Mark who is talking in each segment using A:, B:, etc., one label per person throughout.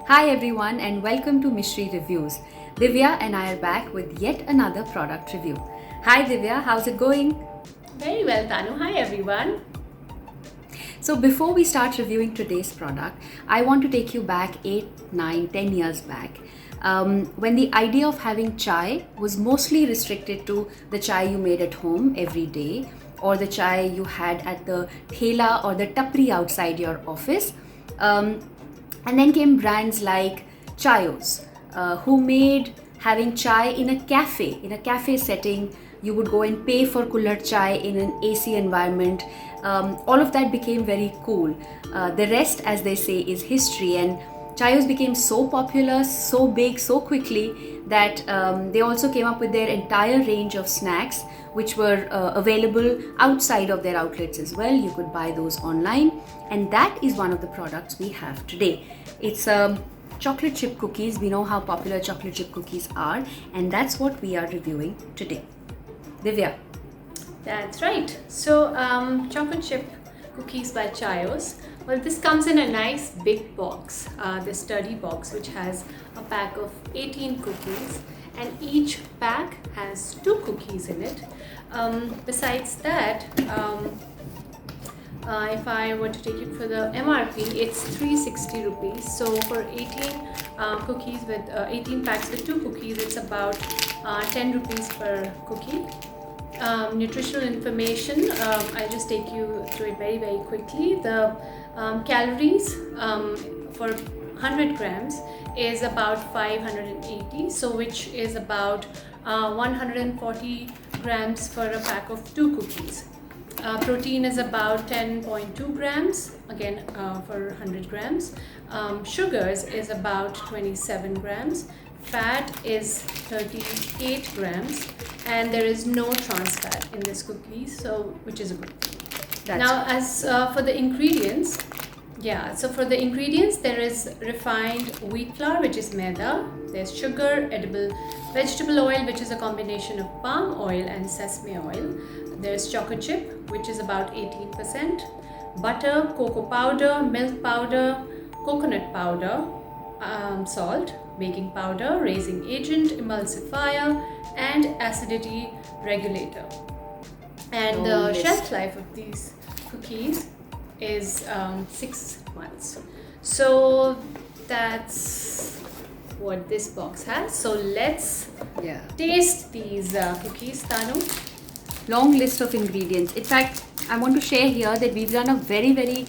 A: Hi everyone and welcome to Mishry Reviews. Divya and I are back with yet another product review. Hi Divya, how's it going?
B: Very well, Tanu. Hi, everyone.
A: So before we start reviewing today's product, I want to take you back 8, 9, 10 years back. When the idea of having chai was mostly restricted to the chai you made at home every day or the chai you had at the thela or the tapri outside your office. Um, and then came brands like Chaayos, who made having chai in a cafe setting. You would go and pay for cooler chai in an AC environment. All of that became very cool. The rest, as they say, is history. And Chaayos became so popular, so big, so quickly that they also came up with their entire range of snacks, which were available outside of their outlets as well. You could buy those online, and that is one of the products we have today. It's chocolate chip cookies. We know how popular chocolate chip cookies are, and that's what we are reviewing today. Divya.
B: That's right. So, chocolate chip cookies by Chaayos. Well, this comes in a nice big box, this sturdy box, which has a pack of 18 cookies, and each pack has 2 cookies in it. Besides that, if I were to take it for the MRP, it's 360 rupees. So for 18 cookies with 18 packs with 2 cookies, it's about 10 rupees per cookie. Nutritional information, I'll just take you through it very, very quickly. The calories for 100 grams is about 580, so which is about 140 grams for a pack of 2 cookies. Protein is about 10.2 grams, again for 100 grams. Sugars is about 27 grams. Fat is 38 grams, and there is no trans fat in this cookie, so which is a good thing. Now, as for the ingredients, there is refined wheat flour, which is maida. There's sugar, edible vegetable oil, which is a combination of palm oil and sesame oil. There's chocolate chip, which is about 18%. Butter, cocoa powder, milk powder, coconut powder, salt, baking powder, raising agent, emulsifier, and acidity regulator. And the shelf life of these cookies is 6 months. So that's what this box has. So let's taste these cookies, Tanu.
A: Long list of ingredients. In fact, I want to share here that we've done a very, very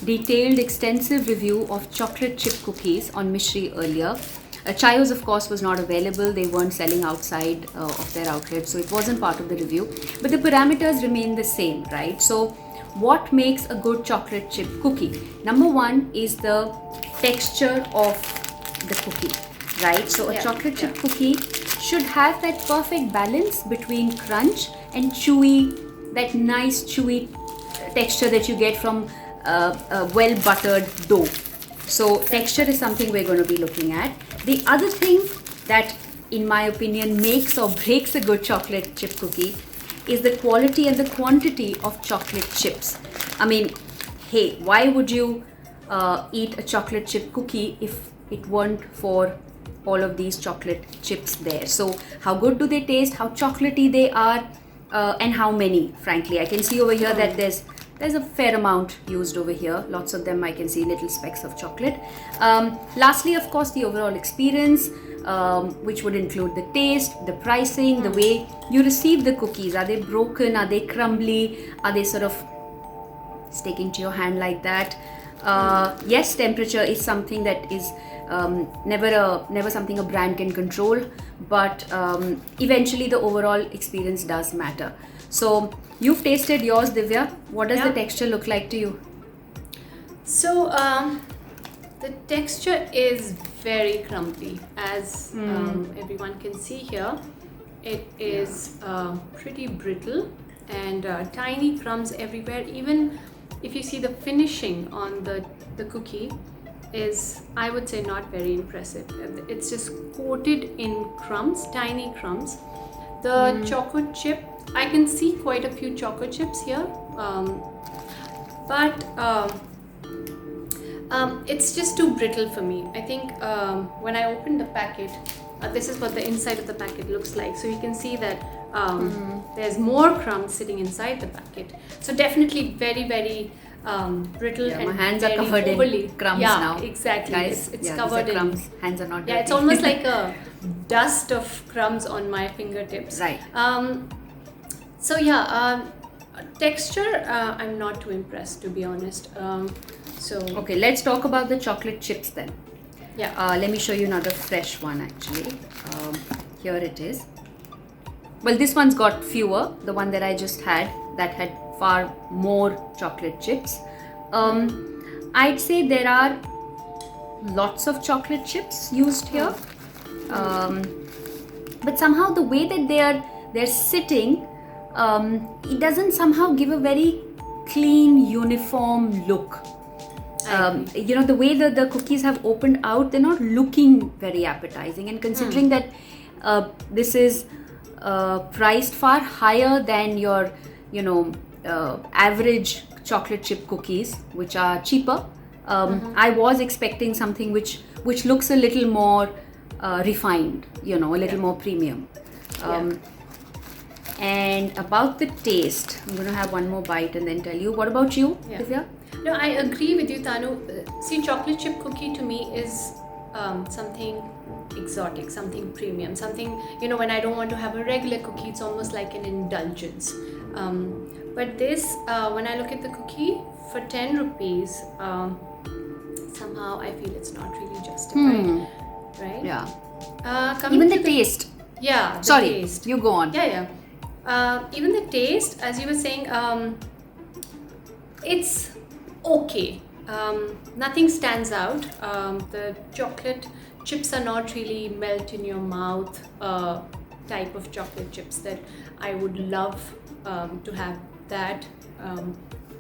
A: detailed, extensive review of chocolate chip cookies on Mishry earlier. Chaayos, of course, was not available. They weren't selling outside of their outlet, so it wasn't part of the review. But the parameters remain the same, right? So what makes a good chocolate chip cookie? Number one is the texture of the cookie, right? So a chocolate chip cookie should have that perfect balance between crunch and chewy, that nice chewy texture that you get from a well buttered dough. So texture is something we're going to be looking at. The other thing that, in my opinion, makes or breaks a good chocolate chip cookie is the quality and the quantity of chocolate chips. I mean, hey, why would you eat a chocolate chip cookie if it weren't for all of these chocolate chips there? So how good do they taste, how chocolatey they are, and how many, frankly. I can see over here that there's a fair amount used over here. Lots of them I can see little specks of chocolate. Lastly, of course, the overall experience, which would include the taste, the pricing, the way you receive the cookies. Are they broken? Are they crumbly? Are they sort of sticking to your hand like that? Yes, temperature is something that is never something a brand can control, but eventually the overall experience does matter. So you've tasted yours, Divya. What does the texture look like to you?
B: So the texture is very crumbly, as everyone can see here. It is pretty brittle and tiny crumbs everywhere. Even if you see the finishing on the cookie is, I would say, not very impressive. It's just coated in crumbs, tiny crumbs. The chocolate chip, I can see quite a few chocolate chips here, but It's just too brittle for me. I think when I opened the packet, this is what the inside of the packet looks like. So you can see that there's more crumbs sitting inside the packet. So definitely very, very brittle,
A: Yeah,
B: and
A: my hands are
B: very
A: covered
B: overly.
A: in crumbs
B: Yeah,
A: now.
B: exactly.
A: Guys,
B: It's
A: yeah,
B: covered
A: these are
B: in
A: crumbs. Hands are not dirty.
B: yeah, it's almost like a dust of crumbs on my fingertips.
A: Right.
B: So yeah, texture, I'm not too impressed, to be honest. So
A: Okay, let's talk about the chocolate chips then.
B: yeah.
A: Let me show you another fresh one actually. Here it is. Well, this one's got fewer. The one that I just had, that had far more chocolate chips. I'd say there are lots of chocolate chips used here. But somehow the way that they're sitting, it doesn't somehow give a very clean, uniform look. The way that the cookies have opened out, they're not looking very appetizing. And considering that this is priced far higher than your, average chocolate chip cookies, which are cheaper, I was expecting something which looks a little more refined, a little more premium. And about the taste, I'm going to have one more bite and then tell you. What about you, Divya?
B: No, I agree with you, Tanu. See, chocolate chip cookie to me is something exotic, something premium, something, when I don't want to have a regular cookie, it's almost like an indulgence. But this, when I look at the cookie, for 10 rupees, somehow I feel it's not really justified, right?
A: Yeah.
B: Coming
A: Even
B: to
A: the taste.
B: Yeah, the
A: Sorry,
B: taste.
A: you go on.
B: Yeah. Even the taste, as you were saying, it's okay. Nothing stands out. The chocolate chips are not really melt in your mouth type of chocolate chips that I would love to have that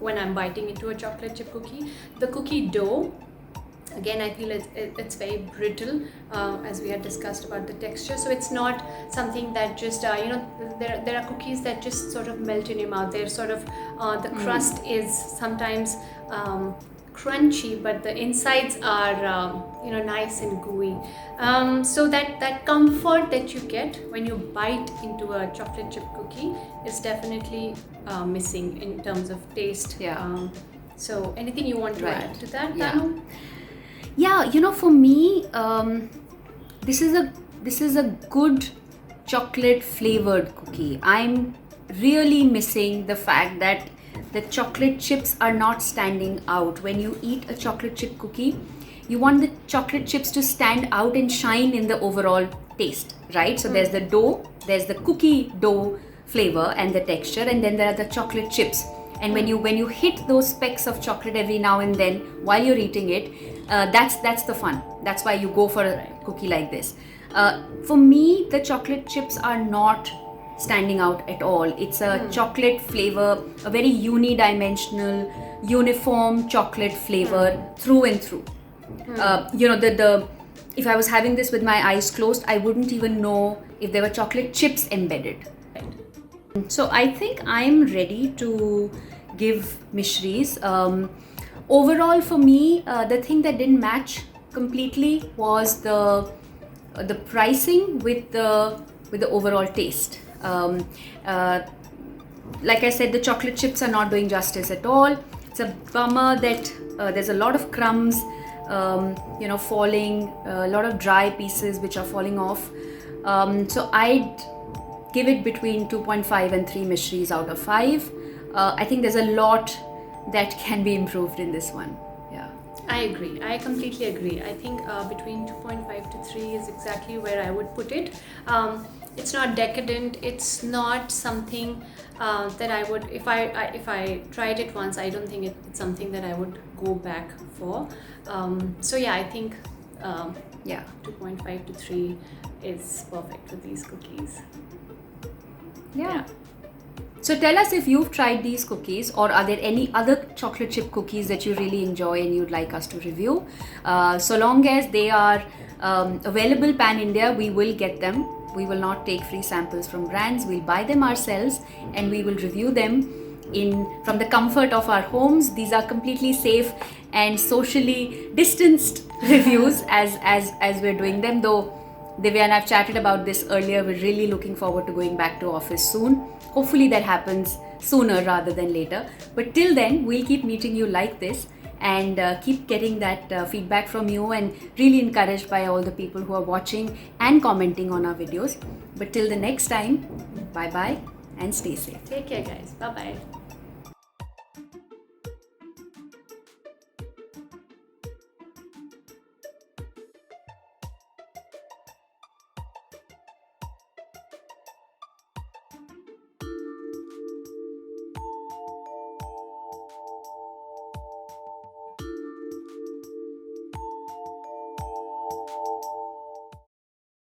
B: when I'm biting into a chocolate chip cookie. The cookie dough, again, I feel it's very brittle, as we had discussed about the texture. So it's not something that just there are cookies that just sort of melt in your mouth. They're sort of the crust is sometimes crunchy, but the insides are nice and gooey. So that comfort that you get when you bite into a chocolate chip cookie is definitely missing in terms of taste.
A: Yeah.
B: So anything you want to add to that,
A: Yeah.
B: Tanu?
A: Yeah, for me, this is a good chocolate flavored cookie. I'm really missing the fact that the chocolate chips are not standing out. When you eat a chocolate chip cookie, you want the chocolate chips to stand out and shine in the overall taste, right? So there's the dough, there's the cookie dough flavor and the texture, and then there are the chocolate chips. And when you hit those specks of chocolate every now and then while you're eating it, that's the fun. That's why you go for a cookie like this. For me, the chocolate chips are not standing out at all. It's a chocolate flavor, a very unidimensional, uniform chocolate flavor through and through. If I was having this with my eyes closed, I wouldn't even know if there were chocolate chips embedded. So I think I'm ready to give Mishry's. Overall, for me, the thing that didn't match completely was the pricing with the overall taste. Like I said, the chocolate chips are not doing justice at all. It's a bummer that there's a lot of crumbs, falling, a lot of dry pieces which are falling off. So I'd give it between 2.5 and 3 Mishrys out of 5. I think there's a lot that can be improved in this one. Yeah.
B: I agree. I completely agree. I think between 2.5 to 3 is exactly where I would put it. It's not decadent. It's not something that I would, if I tried it once, I don't think it's something that I would go back for. So yeah, I think 2.5 to 3 is perfect for these cookies.
A: Yeah. So tell us if you've tried these cookies, or are there any other chocolate chip cookies that you really enjoy and you'd like us to review. So long as they are available pan-India, we will get them. We will not take free samples from brands. We'll buy them ourselves and we will review them from the comfort of our homes. These are completely safe and socially distanced reviews as we're doing them. Though Divya and I've chatted about this earlier, we're really looking forward to going back to office soon. Hopefully that happens sooner rather than later. But till then, we'll keep meeting you like this and keep getting that feedback from you, and really encouraged by all the people who are watching and commenting on our videos. But till the next time, bye bye and stay safe.
B: Take care, guys. Bye bye.